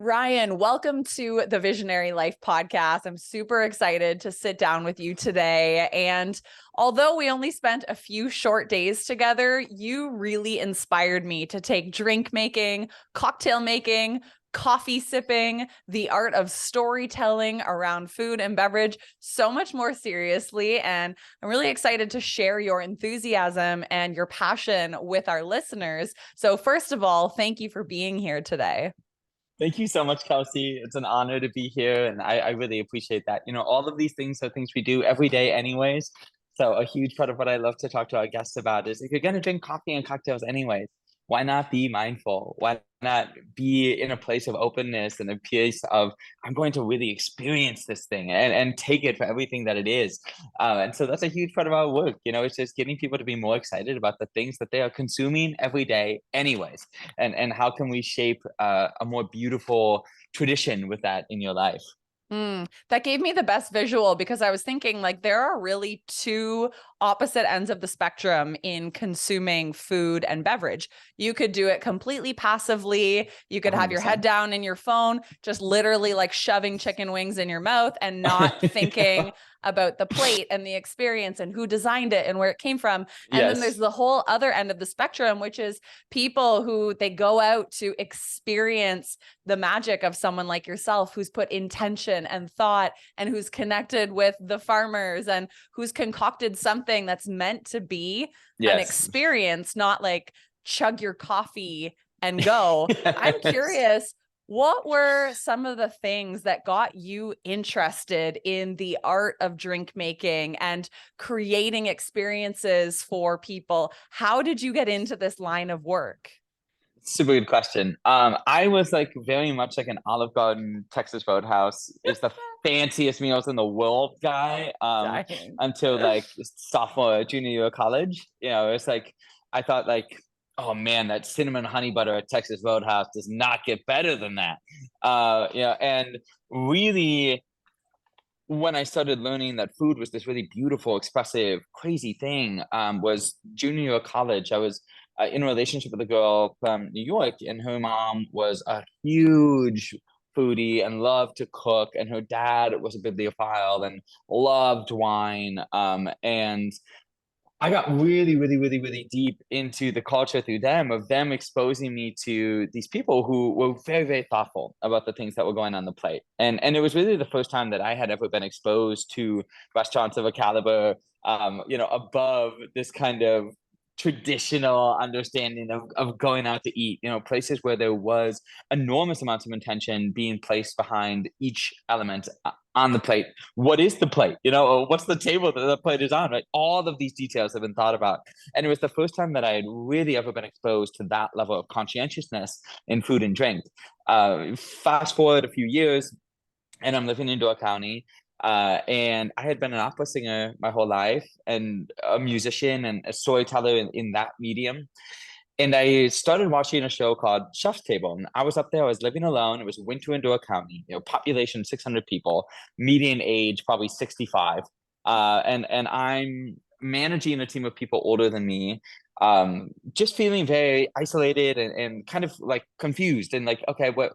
Ryan, welcome to the Visionary Life podcast. I'm super excited to sit down with you today. And although we only spent a few short days together, you really inspired me to take drink making, cocktail making, coffee sipping, the art of storytelling around food and beverage so much more seriously. And I'm really excited to share your enthusiasm and your passion with our listeners. So first of all, thank you for being here today. Thank you so much, Kelsey. It's an honor to be here, and I really appreciate that. All of these things are things we do every day anyways. So a huge part of what I love to talk to our guests about is if you're going to drink coffee and cocktails anyways, why not be mindful? Why not be in a place of openness and a place of, I'm going to really experience this thing and take it for everything that it is. And so that's a huge part of our work. It's just getting people to be more excited about the things that they are consuming every day anyways. And how can we shape a more beautiful tradition with that in your life? That gave me the best visual because I was thinking like there are really two opposite ends of the spectrum in consuming food and beverage. You could do it completely passively. You could have your head 100%. down in your phone, just literally like shoving chicken wings in your mouth and not thinking about the plate and the experience and who designed it and where it came from. And then there's Yes. the whole other end of the spectrum, which is people who they go out to experience the magic of someone like yourself who's put intention and thought and who's connected with the farmers and who's concocted something that's meant to be an Yes. experience, not like chug your coffee and go. I'm Yes. curious, what were some of the things that got you interested in the art of drink making and creating experiences for people? How did you get into this line of work? Super good question. I was like very much like an Olive Garden, Texas Roadhouse is the fanciest meals in the world guy. Dying. Until like sophomore, junior year of college. It's like I thought like, oh man, that cinnamon honey butter at Texas Roadhouse does not get better than that. And really when I started learning that food was this really beautiful, expressive, crazy thing, was junior year of college. I was in a relationship with a girl from New York, and her mom was a huge foodie and loved to cook, and her dad was a bibliophile and loved wine. And I got really, really, really, really deep into the culture through them, of them exposing me to these people who were very, very thoughtful about the things that were going on the plate. And it was really the first time that I had ever been exposed to restaurants of a caliber, above this kind of traditional understanding of going out to eat, places where there was enormous amounts of intention being placed behind each element on the plate. What is the plate? Or what's the table that the plate is on, right? All of these details have been thought about. And it was the first time that I had really ever been exposed to that level of conscientiousness in food and drink. Fast forward a few years, and I'm living in Door County. And I had been an opera singer my whole life and a musician and a storyteller in that medium. And I started watching a show called Chef's Table. And I was up there, I was living alone. It was winter in Door County, population 600 people, median age probably 65. And I'm managing a team of people older than me, just feeling very isolated and kind of like confused and like, okay, where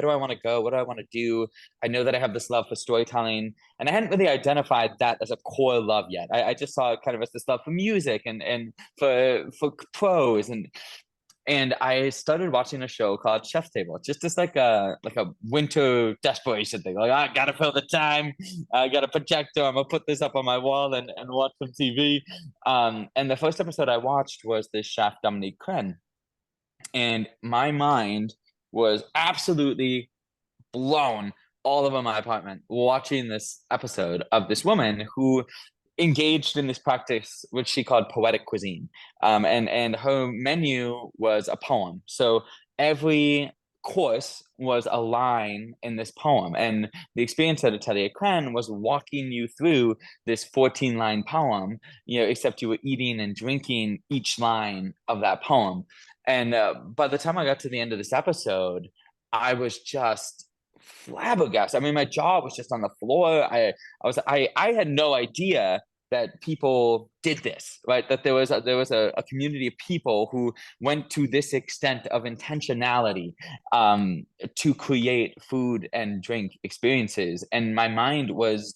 do I want to go? What do I want to do? I know that I have this love for storytelling, and I hadn't really identified that as a core love yet. I just saw it kind of as this love for music and for prose and I started watching a show called Chef's Table. Just like a winter desperation thing. Like I gotta fill the time. I got a projector. I'm gonna put this up on my wall and watch some TV. And the first episode I watched was this chef Dominique Crenn, and my mind was absolutely blown all over my apartment watching this episode of this woman who engaged in this practice which she called poetic cuisine, and her menu was a poem. So every course was a line in this poem, and the experience at Atelier Cran was walking you through this 14-line poem, except you were eating and drinking each line of that poem. And by the time I got to the end of this episode, I was just flabbergasted. I mean, my jaw was just on the floor. I had no idea that people did this, right? That there was a community of people who went to this extent of intentionality to create food and drink experiences. And my mind was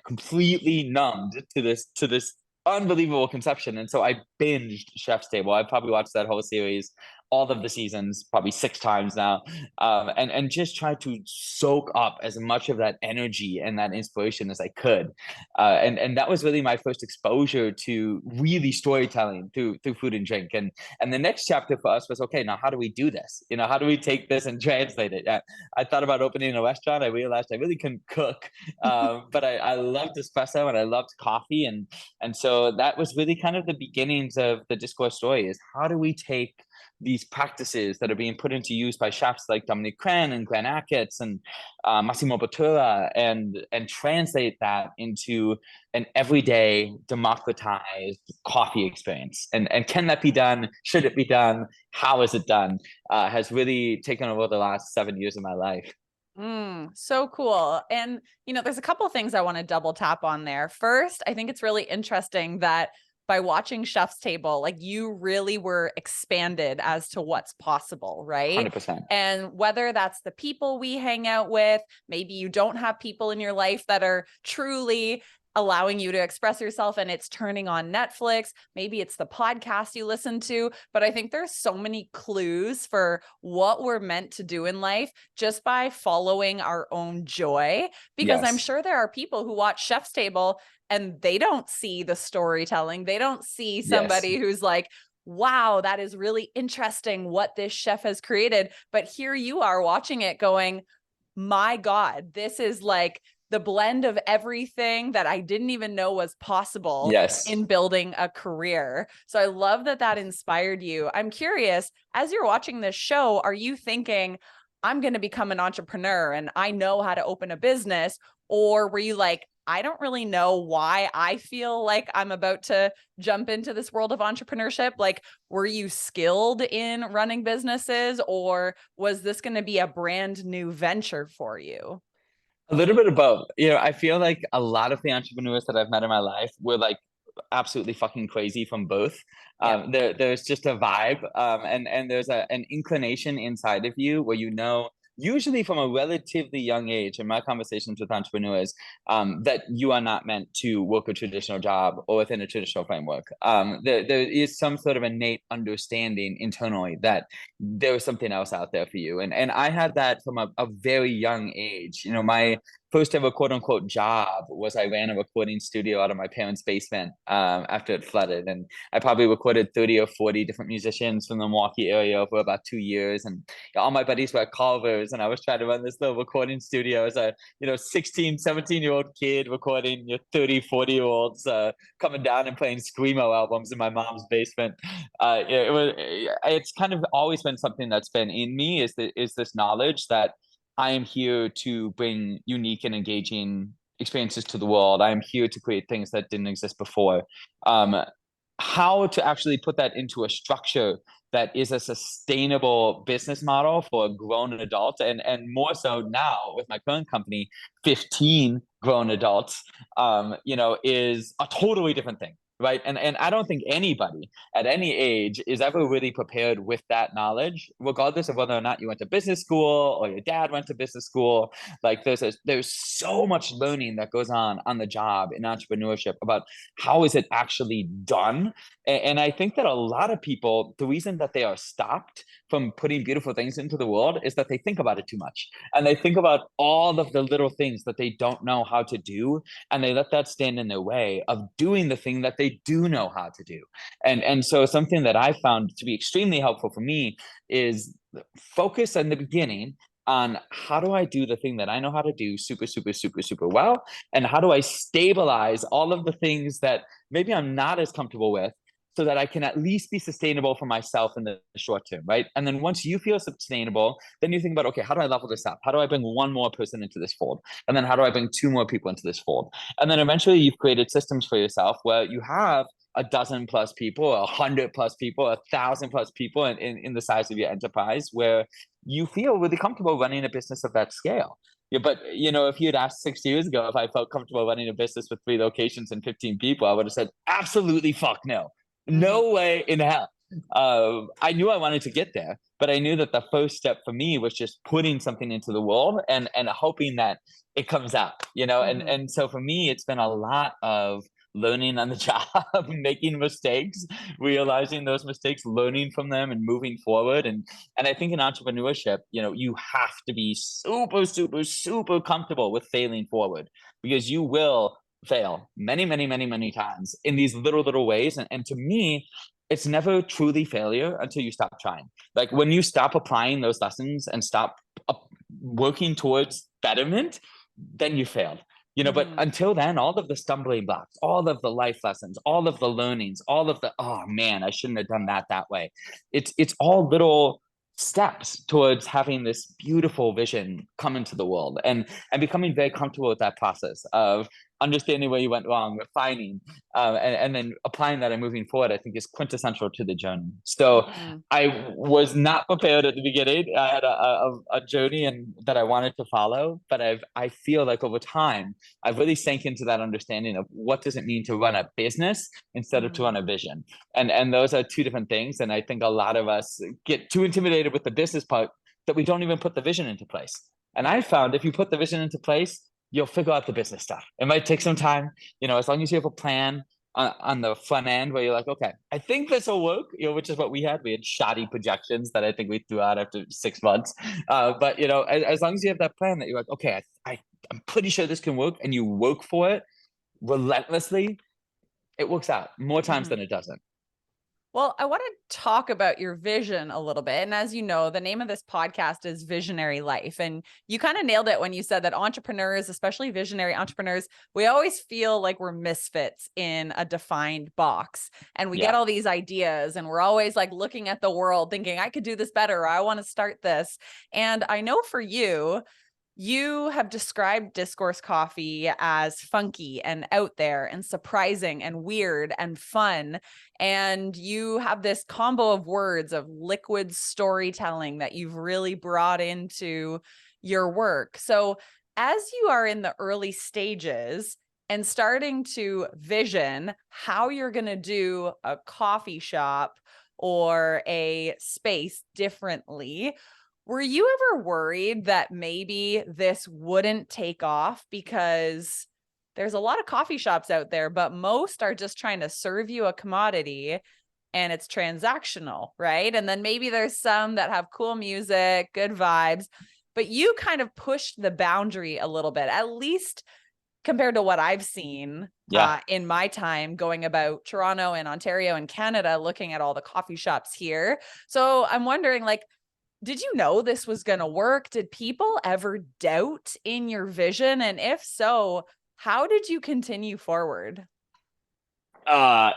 completely numbed to this unbelievable conception. And so I binged Chef's Table. I probably watched that whole series, all of the seasons, probably 6 times now, and just try to soak up as much of that energy and that inspiration as I could. And that was really my first exposure to really storytelling through food and drink. And the next chapter for us was, okay, now how do we do this? How do we take this and translate it? I thought about opening a restaurant. I realized I really couldn't cook, but I loved espresso and I loved coffee, and so that was really kind of the beginnings of the Discourse story. Is how do we take these practices that are being put into use by chefs like Dominic Crenn and Glenn Achatz and Massimo Bottura, and translate that into an everyday democratized coffee experience. And can that be done? Should it be done? How is it done? Has really taken over the last 7 years of my life. So cool. And, there's a couple things I want to double tap on there. First, I think it's really interesting that by watching Chef's Table, like you really were expanded as to what's possible, right? 100%. And whether that's the people we hang out with, maybe you don't have people in your life that are truly allowing you to express yourself and it's turning on Netflix. Maybe it's the podcast you listen to, but I think there's so many clues for what we're meant to do in life just by following our own joy. Because I'm sure there are people who watch Chef's Table and they don't see the storytelling. They don't see somebody who's like, wow, that is really interesting what this chef has created. But here you are watching it going, my God, this is like the blend of everything that I didn't even know was possible in building a career. So I love that inspired you. I'm curious, as you're watching this show, are you thinking, I'm going to become an entrepreneur and I know how to open a business? Or were you like, I don't really know why I feel like I'm about to jump into this world of entrepreneurship? Like, were you skilled in running businesses, or was this going to be a brand new venture for you? A little bit of both. I feel like a lot of the entrepreneurs that I've met in my life were like absolutely fucking crazy from both. There's just a vibe, and there's an inclination inside of you where usually from a relatively young age in my conversations with entrepreneurs, that you are not meant to work a traditional job or within a traditional framework. There is some sort of innate understanding internally that there is something else out there for you. And I had that from a very young age. My first ever quote unquote job was I ran a recording studio out of my parents' basement after it flooded. And I probably recorded 30 or 40 different musicians from the Milwaukee area for about 2 years. And all my buddies were at Culver's, and I was trying to run this little recording studio as a 16, 17-year-old kid recording your 30, 40-year-olds coming down and playing Screamo albums in my mom's basement. It's kind of always been something that's been in me, is this knowledge that I am here to bring unique and engaging experiences to the world. I am here to create things that didn't exist before. How to actually put that into a structure that is a sustainable business model for a grown adult, and more so now with my current company, 15 grown adults, is a totally different thing. Right. And I don't think anybody at any age is ever really prepared with that knowledge, regardless of whether or not you went to business school or your dad went to business school. Like there's so much learning that goes on the job in entrepreneurship about how is it actually done. And I think that a lot of people, the reason that they are stopped from putting beautiful things into the world is that they think about it too much. And they think about all of the little things that they don't know how to do. And they let that stand in their way of doing the thing that they do know how to do. And so something that I found to be extremely helpful for me is focus in the beginning on how do I do the thing that I know how to do super, super, super, super well? And how do I stabilize all of the things that maybe I'm not as comfortable with, so that I can at least be sustainable for myself in the short term, right? And then once you feel sustainable, then you think about, okay, how do I level this up? How do I bring one more person into this fold? And then how do I bring 2 more people into this fold? And then eventually you've created systems for yourself where you have a dozen plus people, 100 plus people, 1,000 plus people in the size of your enterprise, where you feel really comfortable running a business of that scale. Yeah, but if you'd asked 6 years ago if I felt comfortable running a business with 3 locations and 15 people, I would have said absolutely fuck no. Mhm. No way in hell. I knew I wanted to get there, but I knew that the first step for me was just putting something into the world and hoping that it comes out, Mhm. and so for me, it's been a lot of learning on the job, making mistakes, realizing those mistakes, learning from them, and moving forward. And I think in entrepreneurship, you have to be super, super, super comfortable with failing forward, because you will fail many, many, many, many times in these little ways. And to me, it's never truly failure until you stop trying. Like when you stop applying those lessons and stop working towards betterment, then you failed. But Mhm. until then, all of the stumbling blocks, all of the life lessons, all of the learnings, all of the, oh man, I shouldn't have done that way. It's all little steps towards having this beautiful vision come into the world, and becoming very comfortable with that process of understanding where you went wrong, refining, and then applying that and moving forward. I think is quintessential to the journey. So Mhm. I was not prepared at the beginning. I had a journey and that I wanted to follow, but I feel like over time I've really sank into that understanding of what does it mean to run a business instead of to Mhm. run a vision. And those are two different things. And I think a lot of us get too intimidated with the business part that we don't even put the vision into place. And I found if you put the vision into place, you'll figure out the business stuff. It might take some Mhm. time, as long as you have a plan on the front end where you're like, okay, I think this will work, which is what we had. We had shoddy projections that I think we threw out after 6 months. But as long as you have that plan that you're like, okay, I'm pretty sure this can work, and you work for it relentlessly, it works out more times Mhm. than it doesn't. Well, I want to talk about your vision a little bit. And as you know, the name of this podcast is Visionary Life. And you kind of nailed it when you said that entrepreneurs, especially visionary entrepreneurs, we always feel like we're misfits in a defined box. And we get Yeah. all these ideas and we're always like looking at the world thinking, I could do this better, or I want to start this. And I know for you, you have described Discourse Coffee as funky and out there and surprising and weird and fun. And you have this combo of words of liquid storytelling that you've really brought into your work. So, as you are in the early stages and starting to vision how you're going to do a coffee shop or a space differently, were you ever worried that maybe this wouldn't take off? Because there's a lot of coffee shops out there, but most are just trying to serve you a commodity and it's transactional, right? And then maybe there's some that have cool music, good vibes, but you kind of pushed the boundary a little bit, at least compared to what I've seen Yeah. in my time going about Toronto and Ontario and Canada, looking at all the coffee shops here. So I'm wondering, like, did you know this was going to work? Did people ever doubt in your vision? And if so, how did you continue forward?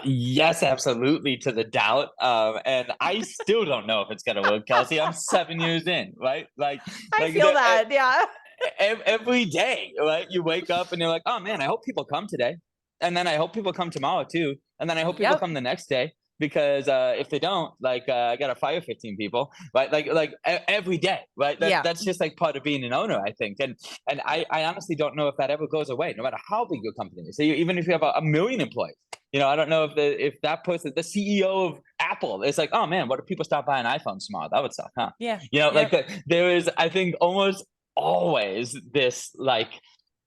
Yes, absolutely, to the doubt. And I still don't know if it's gonna work, Kelsey. I'm 7 years in, right? I Like feel that. Yeah. every day, right? You wake up and you're like, oh man, I hope people come today, and then I hope people come tomorrow too, and then I hope people Yep. come the next day, because if they don't, I gotta fire 15 people, right? Every day, right? Yeah. That's just like part of being an owner, I think. And I honestly don't know if that ever goes away, no matter how big your company is. So even if you have a million employees, I don't know if that person, the CEO of Apple, is like, oh man, what if people stop buying iPhones tomorrow? That would suck, huh? Yeah. Yep. There is, I think, almost always this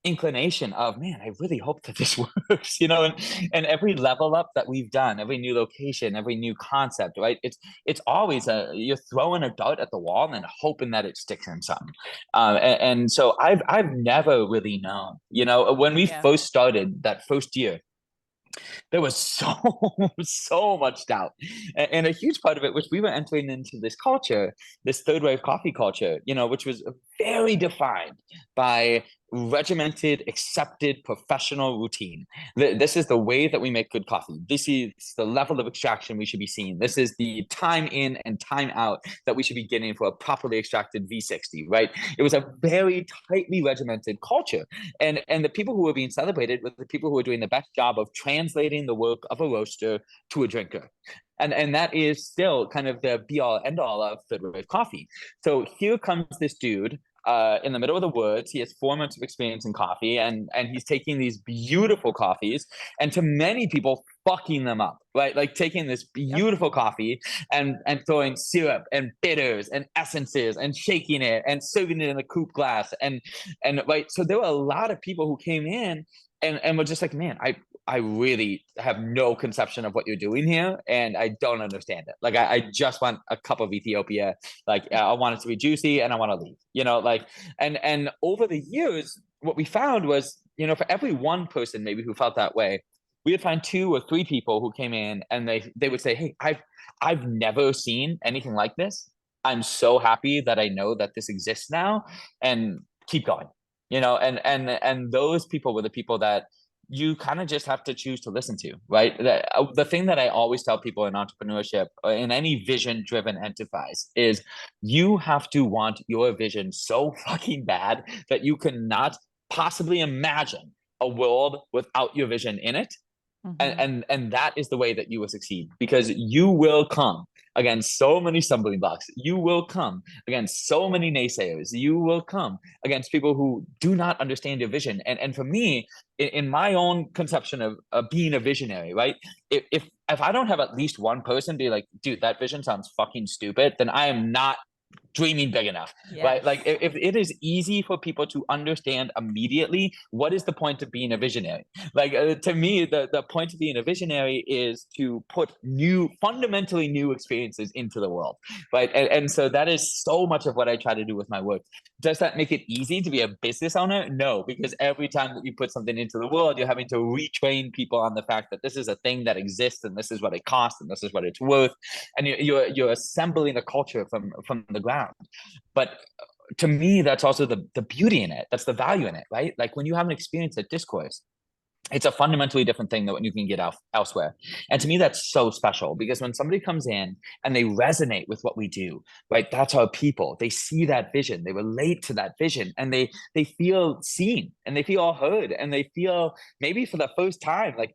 inclination of, man, I really hope that this works, and every level up that we've done, every new location, every new concept, right? It's always you're throwing a dart at the wall and hoping that it sticks in something. And so I've never really known, when we Yeah. first started that first year, there was so so much doubt, and a huge part of it was we were entering into this culture, this third wave coffee culture, which was very defined by regimented, accepted professional routine. This is the way that we make good coffee. This is the level of extraction we should be seeing. This is the time in and time out that we should be getting for a properly extracted V60, right? It was a very tightly regimented culture, and the people who were being celebrated were the people who were doing the best job of translating the work of a roaster to a drinker. And that is still kind of the be all end all of third wave coffee. So here comes this dude in the middle of the woods. He has 4 months of experience in coffee, and he's taking these beautiful coffees, and to many people, fucking them up, right? Like taking this beautiful coffee and throwing syrup and bitters and essences and shaking it and serving it in a coupe glass, and right. So there were a lot of people who came in and were just like, man, I really have no conception of what you're doing here, and I don't understand it. Like, I just want a cup of Ethiopia. Like, I want it to be juicy, and I want to leave. Like, and over the years, what we found was, for every one person maybe who felt that way, we would find 2 or 3 people who came in, and they would say, hey, I've never seen anything like this. I'm so happy that I know that this exists now, and keep going. And those people were the people that you kind of just have to choose to listen to, right? The thing that I always tell people in entrepreneurship or in any vision-driven enterprise is you have to want your vision so fucking bad that you cannot possibly imagine a world without your vision in it. And that is the way that you will succeed, because you will come against so many stumbling blocks. You will come against so many naysayers. You will come against people who do not understand your vision. And for me, in my own conception of being a visionary, right? If I don't have at least one person be like, dude, that vision sounds fucking stupid, then I am not dreaming big enough. Yes. Right? Like, if it is easy for people to understand immediately, what is the point of being a visionary? Like, to me, the point of being a visionary is to put fundamentally new experiences into the world, right? And so that is so much of what I try to do with my work. Does that make it easy to be a business owner? No, because every time that you put something into the world, you're having to retrain people on the fact that this is a thing that exists, and this is what it costs, and this is what it's worth, and you're assembling a culture from the ground. But to me, that's also the beauty in it. That's the value in it, right? Like, when you have an experience at Discourse, it's a fundamentally different thing than what you can get elsewhere. And to me, that's so special, because when somebody comes in and they resonate with what we do, right? That's our people. They see that vision, they relate to that vision, and they feel seen, and they feel heard, and they feel maybe for the first time, like,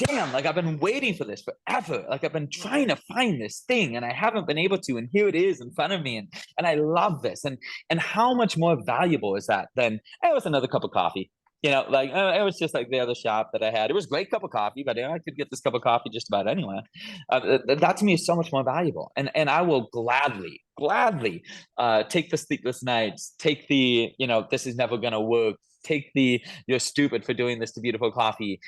damn, like, I've been waiting for this forever. Like, I've been trying to find this thing, and I haven't been able to, and here it is in front of me, and I love this. And how much more valuable is that than, hey, it was another cup of coffee? Like, it was just like the other shop that I had. It was a great cup of coffee, but I could get this cup of coffee just about anywhere. That to me is so much more valuable. And I will gladly take the sleepless nights, take the, this is never going to work, take the, you're stupid for doing this to beautiful coffee,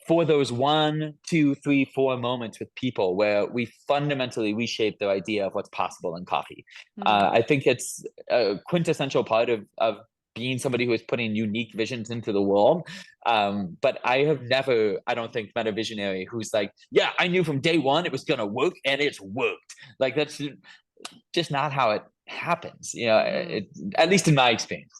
for those 1, 2, 3, 4 moments with people where we fundamentally reshape their idea of what's possible in coffee. I think it's a quintessential part of being somebody who is putting unique visions into the world. But I have never, I don't think, met a visionary who's like, yeah, I knew from day one it was going to work, and it's worked. Like, that's just not how it happens, at least in my experience.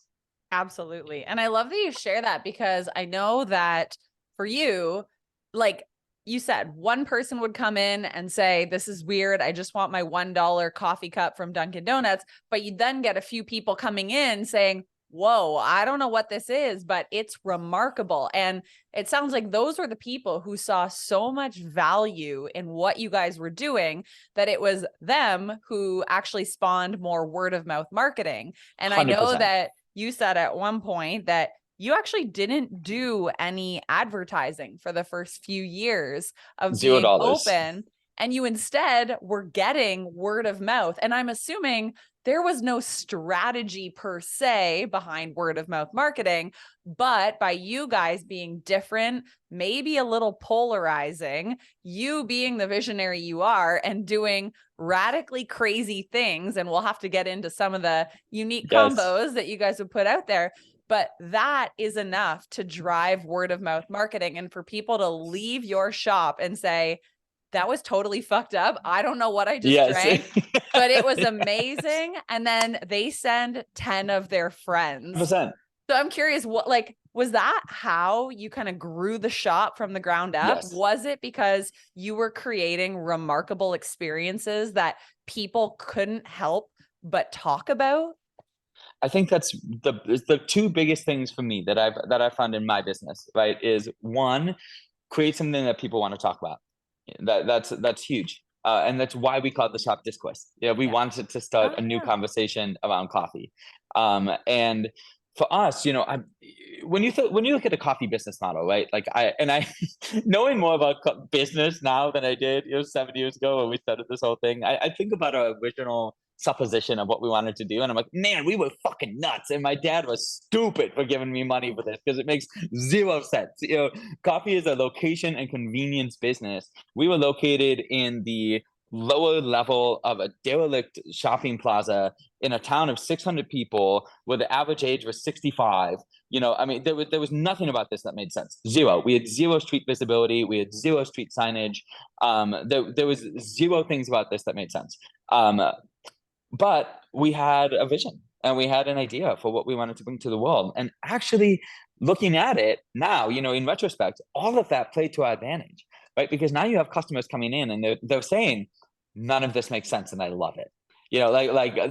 Absolutely. And I love that you share that, because I know that for you, like you said, one person would come in and say, this is weird, I just want my $1 coffee cup from Dunkin' Donuts. But you then get a few people coming in saying, whoa, I don't know what this is, but it's remarkable. And it sounds like those were the people who saw so much value in what you guys were doing, that it was them who actually spawned more word of mouth marketing. And 100%. I know that you said at one point that you actually didn't do any advertising for the first few years of being open, and you instead were getting word of mouth. And I'm assuming there was no strategy per se behind word of mouth marketing, but by you guys being different, maybe a little polarizing, you being the visionary you are and doing radically crazy things. And we'll have to get into some of the unique combos that you guys would put out there. But that is enough to drive word of mouth marketing, and for people to leave your shop and say, that was totally fucked up, I don't know what I just drank, but it was amazing. And then they send 10 of their friends. 100%. So I'm curious, was that how you kind of grew the shop from the ground up? Yes. Was it because you were creating remarkable experiences that people couldn't help but talk about? I think that's the 2 biggest things for me that I've found in my business, right? Is 1, create something that people want to talk about. That's huge. And that's why we called the shop Discourse. We wanted to start a new conversation around coffee. And for us, when you look at a coffee business model, right? Like I knowing more about business now than I did, 7 years ago when we started this whole thing, I think about our original supposition of what we wanted to do, and I'm like, man, we were fucking nuts, and my dad was stupid for giving me money for this because it makes zero sense. Coffee is a location and convenience business. We were located in the lower level of a derelict shopping plaza in a town of 600 people where the average age was 65. I mean, there was nothing about this that made sense. Zero. We had zero street visibility. We had zero street signage. There was zero things about this that made sense. But we had a vision and we had an idea for what we wanted to bring to the world. And actually, looking at it now, in retrospect, all of that played to our advantage, right? Because now you have customers coming in and they're saying, none of this makes sense, and I love it.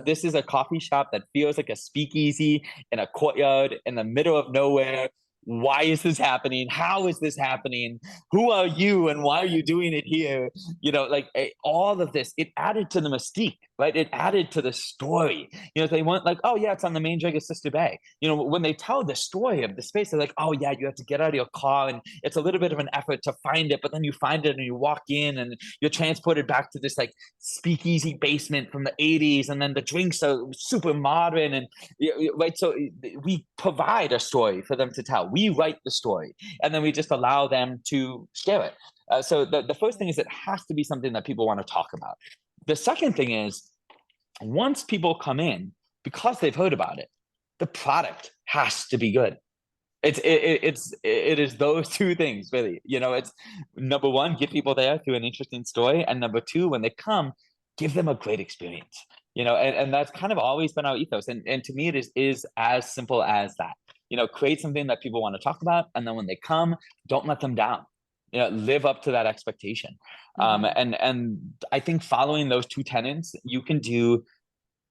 This is a coffee shop that feels like a speakeasy in a courtyard in the middle of nowhere. Why is this happening? How is this happening? Who are you and why are you doing it here? All of this, it added to the mystique, right? It added to the story. They weren't like, oh yeah, it's on the main drag of Sister Bay. When they tell the story of the space, they're like, oh yeah, you have to get out of your car and it's a little bit of an effort to find it, but then you find it and you walk in and you're transported back to this like speakeasy basement from the 80s, and then the drinks are super modern, and right. So we provide a story for them to tell. We write the story, and then we just allow them to share it. So the first thing is it has to be something that people want to talk about. The second thing is, once people come in, because they've heard about it, the product has to be good. It is those two things, really. It's number one, get people there through an interesting story, and number two, when they come, give them a great experience. And that's kind of always been our ethos. And to me, it is as simple as that. Create something that people want to talk about, and then when they come, don't let them down. Live up to that expectation. And I think following those two tenets, you can do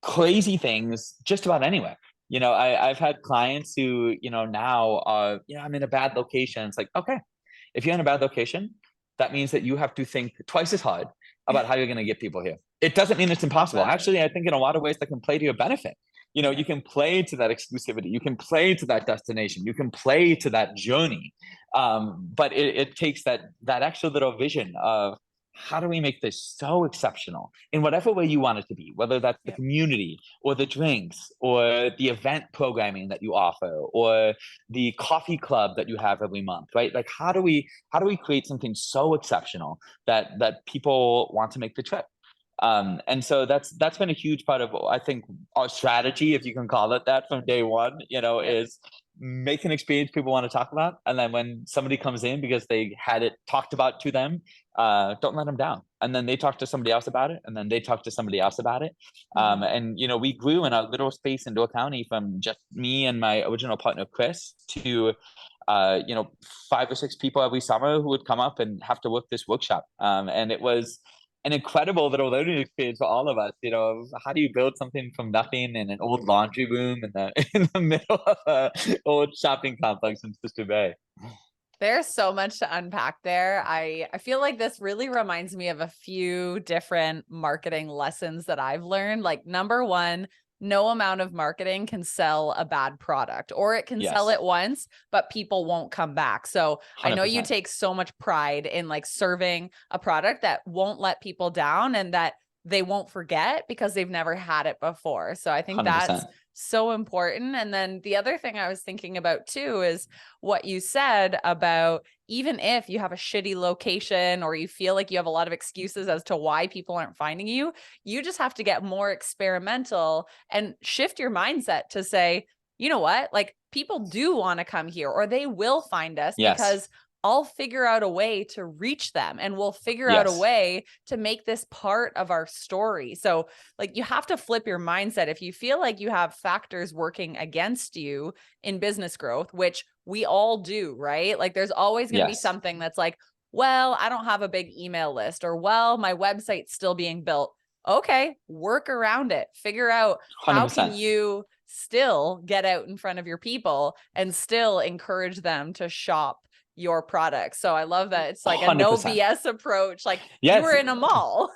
crazy things just about anywhere. I've had clients who, now are, I'm in a bad location. It's like, okay, if you're in a bad location, that means that you have to think twice as hard about how you're going to get people here. It doesn't mean it's impossible. Actually, I think in a lot of ways that can play to your benefit. You can play to that exclusivity. You can play to that destination. You can play to that journey. But it takes that extra little vision of, how do we make this so exceptional in whatever way you want it to be, whether that's the community or the drinks or the event programming that you offer or the coffee club that you have every month, right? Like, how do we create something so exceptional that people want to make the trip? And so that's been a huge part of, I think, our strategy, if you can call it that, from day one, is make an experience people want to talk about. And then when somebody comes in because they had it talked about to them, don't let them down. And then they talk to somebody else about it. And then they talk to somebody else about it. And, we grew in a little space in Door County from just me and my original partner, Chris, to 5 or 6 people every summer who would come up and have to work this workshop. And it was an incredible little learning experience for all of us. How do you build something from nothing in an old laundry room in the middle of an old shopping complex in Sister Bay? There's so much to unpack there. I feel like this really reminds me of a few different marketing lessons that I've learned. Like, number one, no amount of marketing can sell a bad product, or it can sell it once, but people won't come back. So 100%. I know you take so much pride in like serving a product that won't let people down and that they won't forget because they've never had it before. So I think 100%. That's so important. And then the other thing I was thinking about too is what you said about, even if you have a shitty location or you feel like you have a lot of excuses as to why people aren't finding you, you just have to get more experimental and shift your mindset to say, you know what, like, people do want to come here, or they will find us because I'll figure out a way to reach them, and we'll figure out a way to make this part of our story. So like, you have to flip your mindset. If you feel like you have factors working against you in business growth, which we all do, right? Like, there's always going to be something that's like, well, I don't have a big email list, or, well, my website's still being built. Okay, work around it. Figure out 100%. How can you still get out in front of your people and still encourage them to shop your product. So I love that. It's like 100%. A no BS approach. Like, you were in a mall.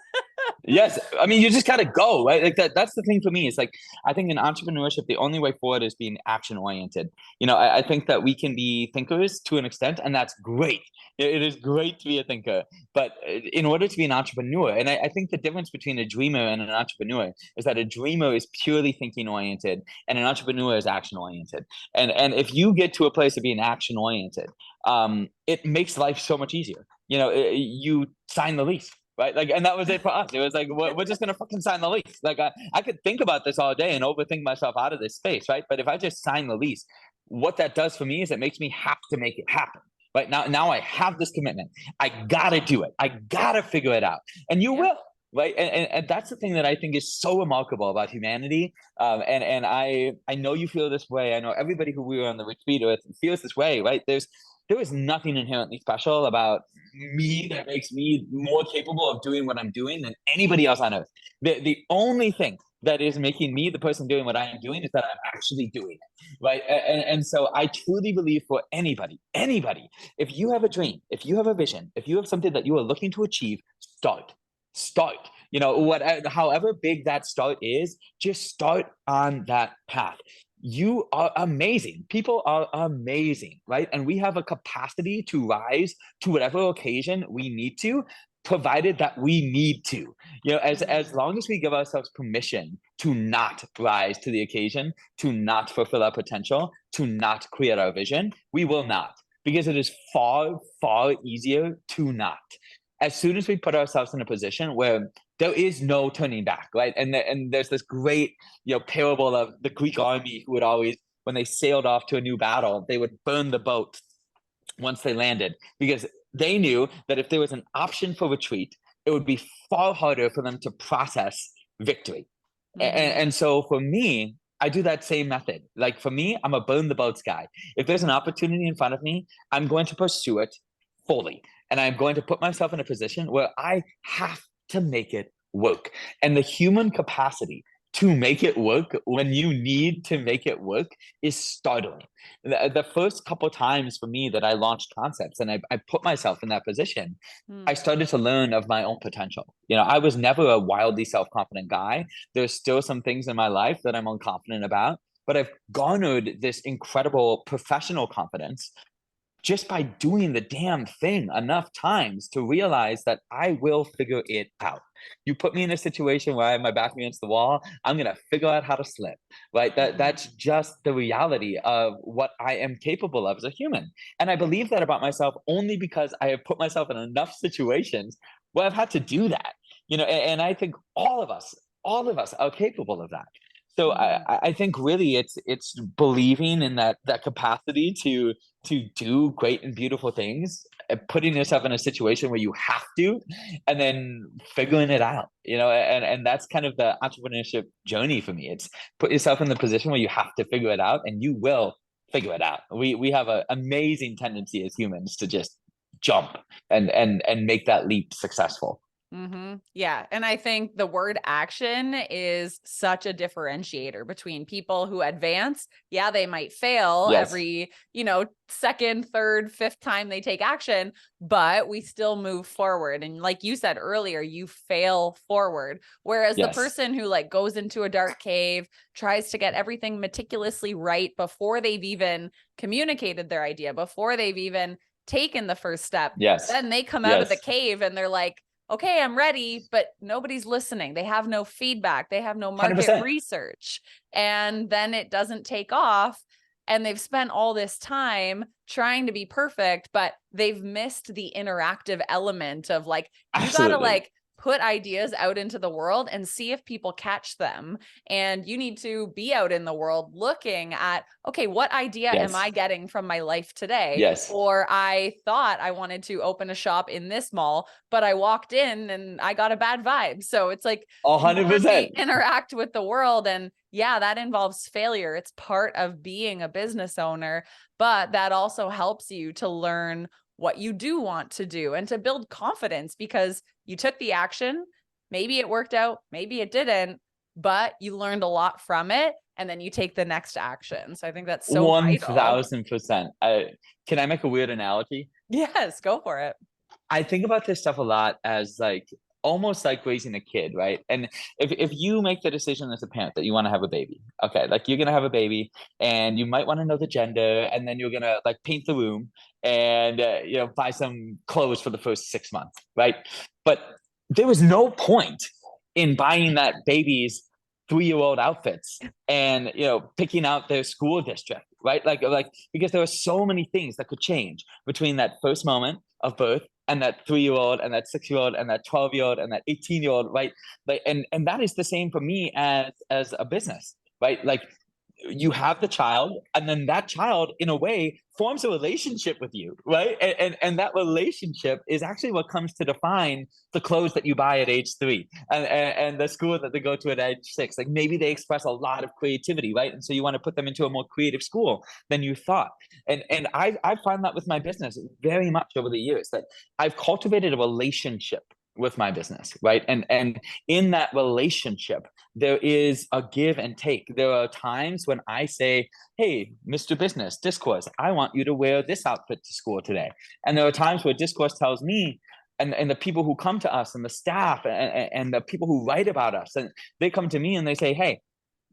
Yes. I mean, you just got to go, right? Like that's the thing for me. It's like, I think in entrepreneurship, the only way forward is being action oriented. I think that we can be thinkers to an extent, and that's great. It is great to be a thinker, but in order to be an entrepreneur, and I think the difference between a dreamer and an entrepreneur is that a dreamer is purely thinking oriented and an entrepreneur is action oriented. And if you get to a place of being action oriented, it makes life so much easier. You sign the lease, right? Like, and that was it for us. It was like, we're just gonna fucking sign the lease. Like, I could think about this all day and overthink myself out of this space, right? But if I just sign the lease, what that does for me is it makes me have to make it happen. Right now I have this commitment. I gotta do it. I gotta figure it out, and you will. Right, and that's the thing that I think is so remarkable about humanity. And I know you feel this way. I know everybody who we were on the retreat with feels this way. Right, there is nothing inherently special about me that makes me more capable of doing what I'm doing than anybody else on earth. The only thing that is making me the person doing what I am doing is that I'm actually doing it, right? And so I truly believe for anybody, if you have a dream, if you have a vision, if you have something that you are looking to achieve, start. However big that start is, just start on that path. You are amazing. People are amazing, right? And we have a capacity to rise to whatever occasion we need to, provided that we need to. As long as we give ourselves permission to not rise to the occasion, to not fulfill our potential, to not create our vision, we will not, because it is far, far easier to not. As soon as we put ourselves in a position where there is no turning back, right? And there's this great, parable of the Greek army who would always, when they sailed off to a new battle, they would burn the boat once they landed, because they knew that if there was an option for retreat, it would be far harder for them to process victory. And so for me, I do that same method. Like, for me, I'm a burn the boats guy. If there's an opportunity in front of me, I'm going to pursue it fully. And I'm going to put myself in a position where I have to make it work. And the human capacity to make it work when you need to make it work is startling. The first couple times for me that I launched concepts and I put myself in that position, I started to learn of my own potential. I was never a wildly self-confident guy. There's still some things in my life that I'm unconfident about, but I've garnered this incredible professional confidence just by doing the damn thing enough times to realize that I will figure it out. You put me in a situation where I have my back against the wall, I'm gonna figure out how to slip. Right? That's just the reality of what I am capable of as a human. And I believe that about myself only because I have put myself in enough situations where I've had to do that. And I think all of us are capable of that. So I think really it's believing in that capacity to do great and beautiful things, putting yourself in a situation where you have to, and then figuring it out. And that's kind of the entrepreneurship journey for me. It's put yourself in the position where you have to figure it out, and you will figure it out. We have an amazing tendency as humans to just jump and make that leap successful. Yeah. And I think the word action is such a differentiator between people who advance. Yeah, they might fail every, second, third, fifth time they take action, but we still move forward. And like you said earlier, you fail forward. Whereas the person who goes into a dark cave, tries to get everything meticulously right before they've even communicated their idea, before they've even taken the first step, then they come out of the cave and they're like, okay, I'm ready, but nobody's listening. They have no feedback. They have no market 100%. research. And then it doesn't take off. And they've spent all this time trying to be perfect, but they've missed the interactive element of you gotta put ideas out into the world and see if people catch them. And you need to be out in the world looking at, okay, what idea am I getting from my life today? Or I thought I wanted to open a shop in this mall, but I walked in and I got a bad vibe. So it's 100% interact with the world. And yeah, that involves failure. It's part of being a business owner, but that also helps you to learn what you do want to do and to build confidence, because you took the action. Maybe it worked out, maybe it didn't, but you learned a lot from it. And then you take the next action. So I think that's so 1000%. Can I make a weird analogy? Yes, go for it. I think about this stuff a lot as almost like raising a kid, right? And if you make the decision as a parent that you want to have a baby, okay, like you're gonna have a baby, and you might want to know the gender, and then you're gonna like paint the room and buy some clothes for the first 6 months, right? But there was no point in buying that baby's 3-year-old outfits and picking out their school district, right? Like because there were so many things that could change between that first moment of birth and that 3-year-old and that 6-year-old and that 12-year-old and that 18-year-old, right? Like, and that is the same for me as a business, right? Like you have the child, and then that child in a way forms a relationship with you, right? And that relationship is actually what comes to define the clothes that you buy at age 3 and the school that they go to at age 6. Like maybe they express a lot of creativity, right? And so you want to put them into a more creative school than you thought. And I find that with my business very much over the years, that I've cultivated a relationship with my business, right? And in that relationship, there is a give and take. There are times when I say, hey, Mr. Business, Discourse, I want you to wear this outfit to school today. And there are times where Discourse tells me, and the people who come to us and the staff and the people who write about us, and they come to me and they say, hey,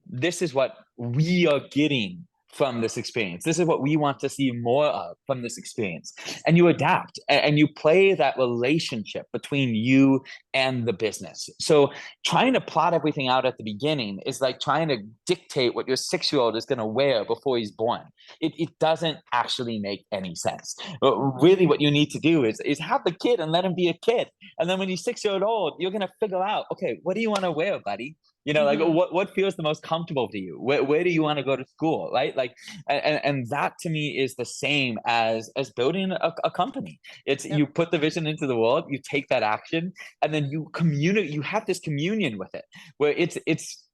this is what we are getting from this experience. This is what we want to see more of from this experience. And you adapt and you play that relationship between you and the business. So trying to plot everything out at the beginning is like trying to dictate what your 6-year-old is going to wear before he's born. It doesn't actually make any sense. But really what you need to do is have the kid and let him be a kid. And then when he's 6 years old, you're going to figure out, okay, what do you want to wear, buddy? Like what feels the most comfortable to you? Where do you want to go to school, right? Like, and that to me is the same as building a company. It's you put the vision into the world, you take that action, and then you communicate. You have this communion with it, where it's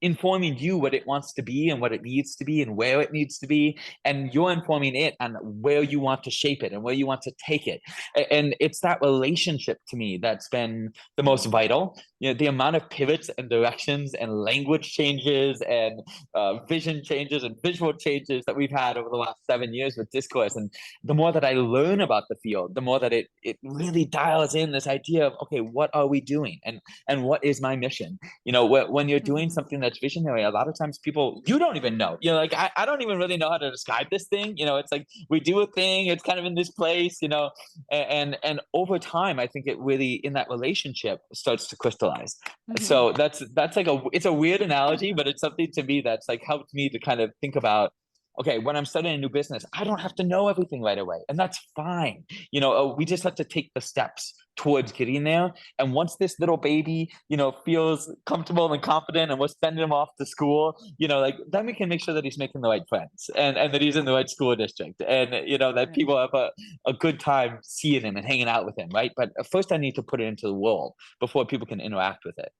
informing you what it wants to be and what it needs to be and where it needs to be, and you're informing it on where you want to shape it and where you want to take it. And it's that relationship to me that's been the most vital. The amount of pivots and directions and language changes and vision changes and visual changes that we've had over the last 7 years with Discourse. And the more that I learn about the field, the more that it really dials in this idea of, okay, what are we doing? And what is my mission? When you're doing something that's visionary, a lot of times you don't even know. Like I don't even really know how to describe this thing. It's like we do a thing, it's kind of in this place, and over time, I think it really, in that relationship, starts to crystallize. So that's like it's a weird analogy, but it's something to me that's like helped me to kind of think about, okay, when I'm starting a new business, I don't have to know everything right away, and that's fine. We just have to take the steps towards getting there. And once this little baby, feels comfortable and confident, and we're sending him off to school, like then we can make sure that he's making the right friends and that he's in the right school district, and that people have a good time seeing him and hanging out with him, right? But first, I need to put it into the world before people can interact with it.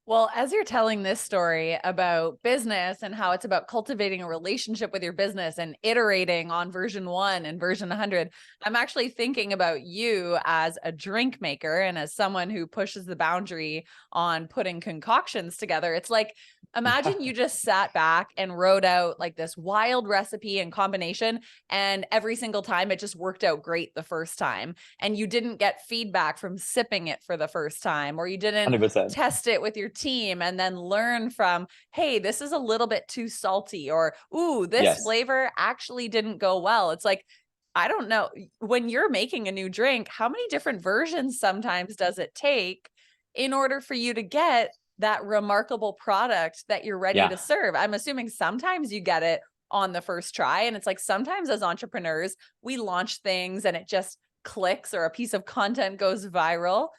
Well, as you're telling this story about business and how it's about cultivating a relationship with your business and iterating on version 1 and version 100, I'm actually thinking about you as a drink maker and as someone who pushes the boundary on putting concoctions together. It's like, imagine you just sat back and wrote out like this wild recipe and combination, and every single time it just worked out great the first time. And you didn't get feedback from sipping it for the first time, or you didn't 100%. test it with your team and then learn from, hey, this is a little bit too salty, or, ooh, this flavor actually didn't go well. It's like, I don't know, when you're making a new drink, how many different versions sometimes does it take in order for you to get that remarkable product that you're ready to serve? I'm assuming sometimes you get it on the first try. And it's like, sometimes as entrepreneurs, we launch things and it just clicks, or a piece of content goes viral.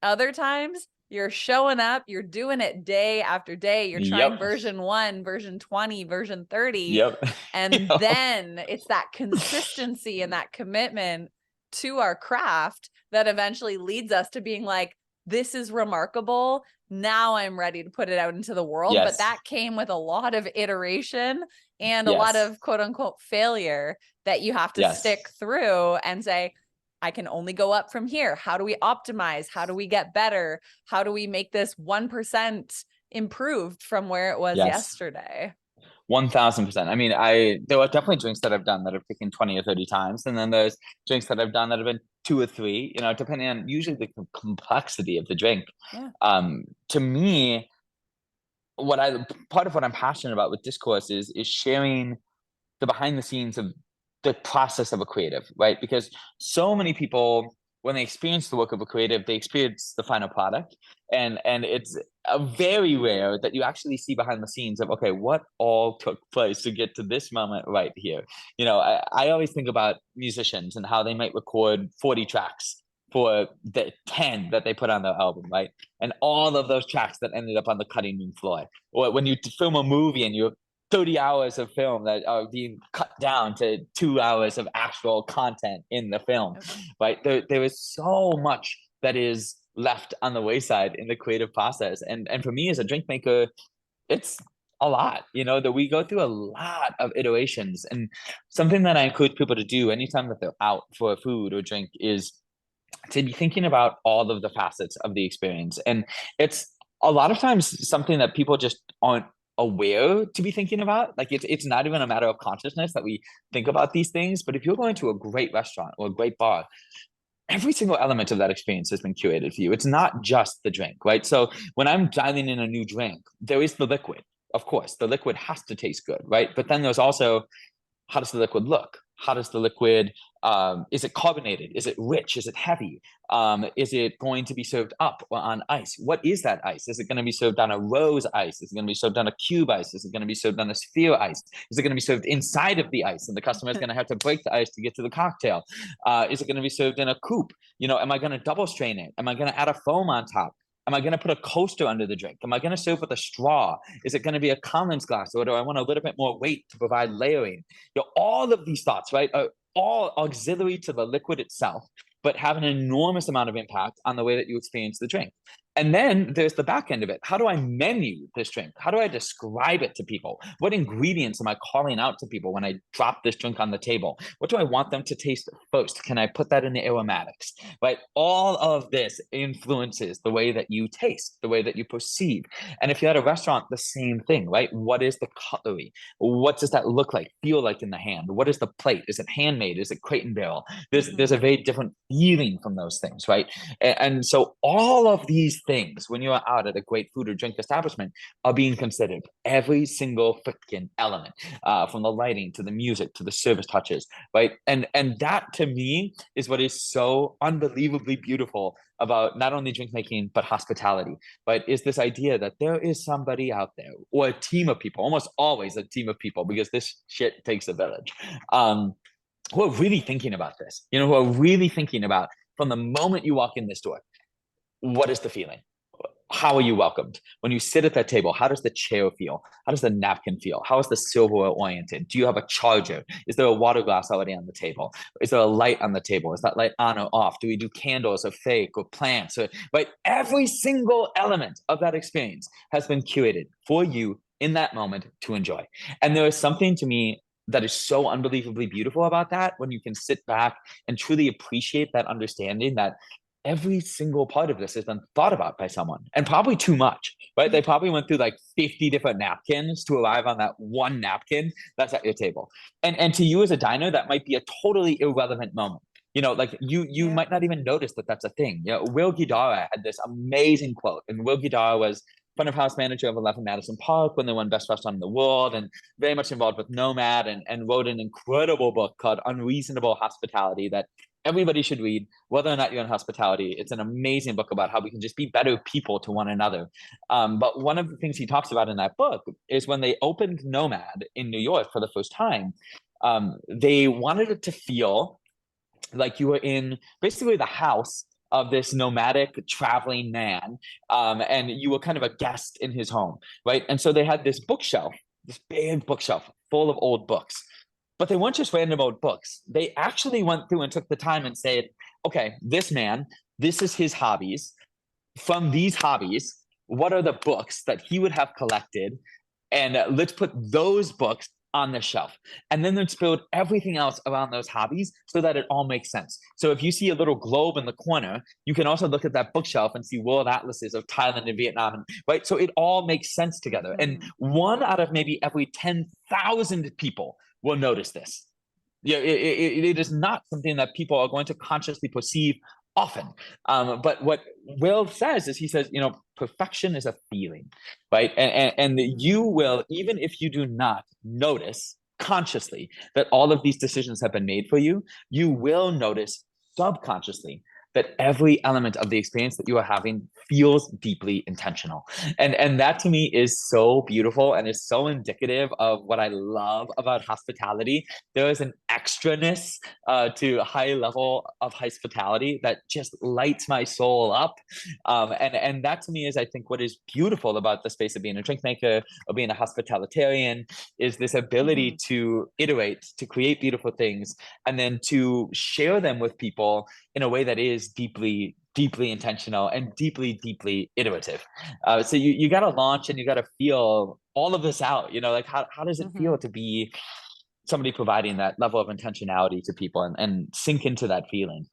Other times you're showing up, you're doing it day after day. You're trying version 1, version 20, version 30. And then it's that consistency and that commitment to our craft that eventually leads us to being like, this is remarkable. Now I'm ready to put it out into the world. But that came with a lot of iteration and a lot of quote unquote failure that you have to stick through and say, I can only go up from here. How do we optimize? How do we get better? How do we make this 1% improved from where it was yesterday? 1000%. I mean, there are definitely drinks that I've done that have taken 20 or 30 times. And then there's drinks that I've done that have been 2 or 3, depending on usually the complexity of the drink. Yeah. To me, part of what I'm passionate about with Discourse is sharing the behind the scenes of the process of a creative, right? Because so many people, when they experience the work of a creative, they experience the final product, and it's very rare that you actually see behind the scenes of, okay, what all took place to get to this moment right here. I always think about musicians and how they might record 40 tracks for the 10 that they put on their album, right? And all of those tracks that ended up on the cutting room floor. Or when you film a movie and you have 30 hours of film that are being cut down to 2 hours of actual content in the film, right? There is so much that is left on the wayside in the creative process. And for me as a drink maker, it's a lot, that we go through a lot of iterations. And something that I encourage people to do anytime that they're out for a food or drink is to be thinking about all of the facets of the experience. And it's a lot of times something that people just aren't aware to be thinking about. Like it's not even a matter of consciousness that we think about these things. But if you're going to a great restaurant or a great bar, every single element of that experience has been curated for you. It's not just the drink, right? So when I'm dialing in a new drink, there is the liquid. Of course, the liquid has to taste good, right? But then there's also, how does the liquid look? How does the liquid, is it carbonated? Is it rich? Is it heavy? Is it going to be served up or on ice? What is that ice? Is it going to be served on a rose ice? Is it going to be served on a cube ice? Is it going to be served on a sphere ice? Is it going to be served inside of the ice and the customer is going to have to break the ice to get to the cocktail? Is it going to be served in a coupe? Am I going to double strain it? Am I going to add a foam on top? Am I going to put a coaster under the drink? Am I going to serve with a straw? Is it going to be a Collins glass, or do I want a little bit more weight to provide layering? All of these thoughts, right, are all auxiliary to the liquid itself, but have an enormous amount of impact on the way that you experience the drink. And then there's the back end of it. How do I menu this drink? How do I describe it to people? What ingredients am I calling out to people when I drop this drink on the table? What do I want them to taste first? Can I put that in the aromatics? Right? All of this influences the way that you taste, the way that you perceive. And if you're at a restaurant, the same thing, right? What is the cutlery? What does that look like, feel like in the hand? What is the plate? Is it handmade? Is it crate and barrel? There's a very different feeling from those things, right? And so all of these things, when you're out at a great food or drink establishment, are being considered. Every single freaking element, from the lighting to the music to the service touches, right? And that to me is what is so unbelievably beautiful about not only drink making but hospitality, right? Is this idea that there is somebody out there, or a team of people, almost always a team of people, because this shit takes a village, who are really thinking about this, who are really thinking about, from the moment you walk in this door, what is the feeling? How are you welcomed? When you sit at that table, how does the chair feel? How does the napkin feel? How is the silverware oriented? Do you have a charger? Is there a water glass already on the table? Is there a light on the table? Is that light on or off? Do we do candles or fake or plants? Right? Every single element of that experience has been curated for you in that moment to enjoy. And there is something to me that is so unbelievably beautiful about that, when you can sit back and truly appreciate that understanding that every single part of this has been thought about by someone, and probably too much, right? They probably went through like 50 different napkins to arrive on that one napkin that's at your table. And to you as a diner, that might be a totally irrelevant moment. Like you might not even notice that that's a thing. Will Guidara had this amazing quote, and Will Guidara was front of house manager of 11 Madison Park when they won Best Restaurant in the World, and very much involved with Nomad, and wrote an incredible book called Unreasonable Hospitality that everybody should read, whether or not you're in hospitality. It's an amazing book about how we can just be better people to one another. But one of the things he talks about in that book is when they opened Nomad in New York for the first time, they wanted it to feel like you were in basically the house of this nomadic traveling man, and you were kind of a guest in his home, right? And so they had this bookshelf, this big bookshelf full of old books. But they weren't just random old books. They actually went through and took the time and said, okay, this man, this is his hobbies. From these hobbies, what are the books that he would have collected? And let's put those books on the shelf. And then let's build everything else around those hobbies so that it all makes sense. So if you see a little globe in the corner, you can also look at that bookshelf and see world atlases of Thailand and Vietnam, right? So it all makes sense together. And one out of maybe every 10,000 people will notice this. Yeah, it is not something that people are going to consciously perceive often. But what Will says is, he says, perfection is a feeling, right? And you will, even if you do not notice consciously that all of these decisions have been made for you, you will notice subconsciously that every element of the experience that you are having feels deeply intentional. And that to me is so beautiful and is so indicative of what I love about hospitality. There is an extraness to a high level of hospitality that just lights my soul up. And that to me is, I think, what is beautiful about the space of being a drink maker or being a hospitalitarian, is this ability to iterate, to create beautiful things, and then to share them with people in a way that is deeply intentional and deeply iterative. So you got to launch and you got to feel all of this out. Like how does it feel to be somebody providing that level of intentionality to people and sink into that feeling?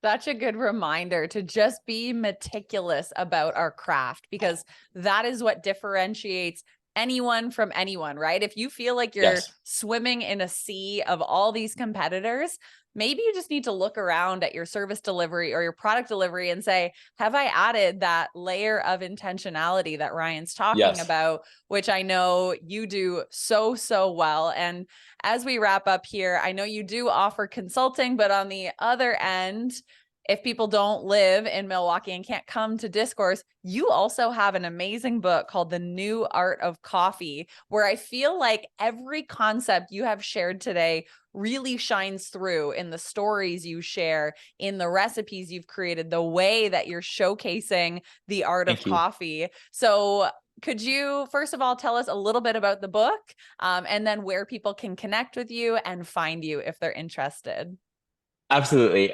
Such a good reminder to just be meticulous about our craft, because that is what differentiates anyone from anyone, right? If you feel like you're Yes. swimming in a sea of all these competitors, maybe you just need to look around at your service delivery or your product delivery and say, have I added that layer of intentionality that Ryan's talking Yes. about, which I know you do so well. And as we wrap up here, I know you do offer consulting, but on the other end, if people don't live in Milwaukee and can't come to Discourse, you also have an amazing book called The New Art of Coffee, where I feel like every concept you have shared today really shines through in the stories you share, in the recipes you've created, the way that you're showcasing the art of Thank you. coffee. So could you, first of all, tell us a little bit about the book, and then where people can connect with you and find you if they're interested? Absolutely.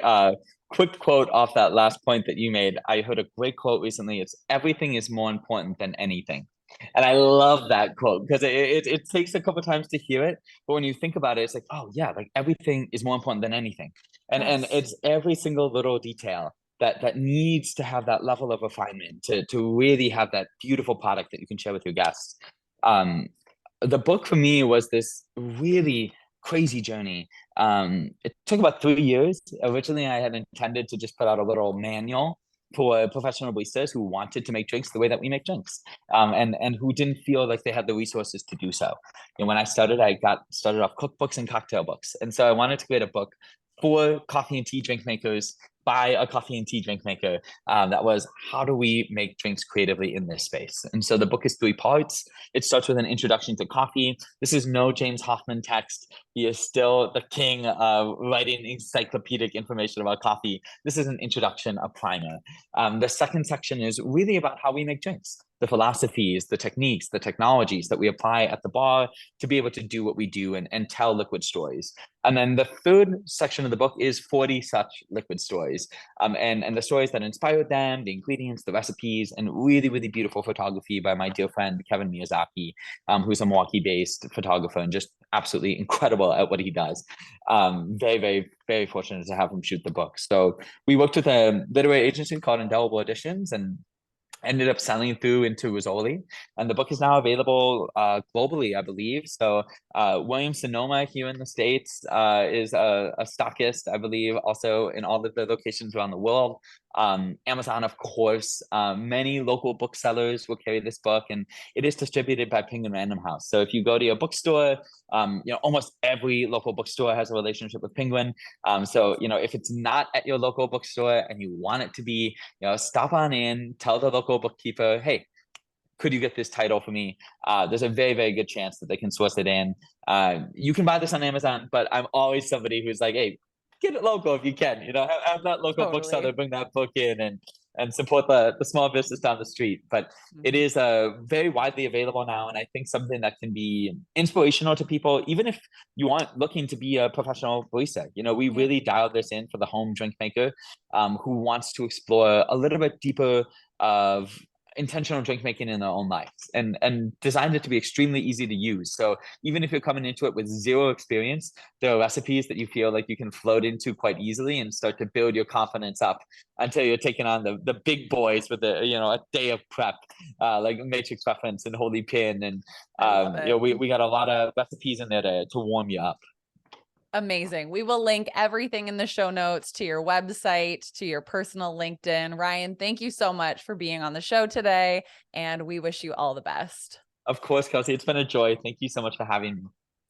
Quick quote off that last point that you made. I heard a great quote recently. It's, everything is more important than anything. And I love that quote because it takes a couple times to hear it. But when you think about it, it's like, oh yeah, like everything is more important than anything. And Yes. it's every single little detail that needs to have that level of refinement to really have that beautiful product that you can share with your guests. Um, the book for me was this really crazy journey. It took about 3 years. Originally, I had intended to just put out a little manual for professional baristas who wanted to make drinks the way that we make drinks, and who didn't feel like they had the resources to do so. And when I started, I got started off cookbooks and cocktail books, and so I wanted to create a book for coffee and tea drink makers by a coffee and tea drink maker. That was, how do we make drinks creatively in this space? And so the book is 3 parts. It starts with an introduction to coffee. This is no James Hoffmann text. He is still the king of writing encyclopedic information about coffee. This is an introduction, a primer. The second section is really about how we make drinks, the philosophies, the techniques, the technologies that we apply at the bar to be able to do what we do and tell liquid stories. And then the third section of the book is 40 such liquid stories, and the stories that inspired them, the ingredients, the recipes, and really beautiful photography by my dear friend Kevin Miyazaki, who's a Milwaukee-based photographer and just absolutely incredible at what he does. Very fortunate to have him shoot the book. So we worked with a literary agency called Indelible Editions and ended up selling through into Rizzoli, and the book is now available globally, I believe. So Williams Sonoma here in the States is a stockist, I believe, also in all of the locations around the world. Amazon, of course, many local booksellers will carry this book, and it is distributed by Penguin Random House. So if you go to your bookstore, almost every local bookstore has a relationship with Penguin. So if it's not at your local bookstore and you want it to be, stop on in, tell the local bookkeeper, hey, could you get this title for me? There's a very good chance that they can source it in. You can buy this on Amazon, but I'm always somebody who's like, hey, get it local if you can. Have that local bookseller bring that book in and support the small business down the street. But it is very widely available now, and I think something that can be inspirational to people, even if you aren't looking to be a professional barista. We really dialed this in for the home drink maker who wants to explore a little bit deeper of intentional drink making in their own lives, and designed it to be extremely easy to use. So even if you're coming into it with zero experience, there are recipes that you feel like you can float into quite easily and start to build your confidence up until you're taking on the big boys with a day of prep, like Matrix Reference and Holy Pin, and I love it. we got a lot of recipes in there to warm you up. Amazing. We will link everything in the show notes to your website, to your personal LinkedIn. Ryan, thank you so much for being on the show today, and we wish you all the best. Of course, Kelsey, it's been a joy. Thank you so much for having me.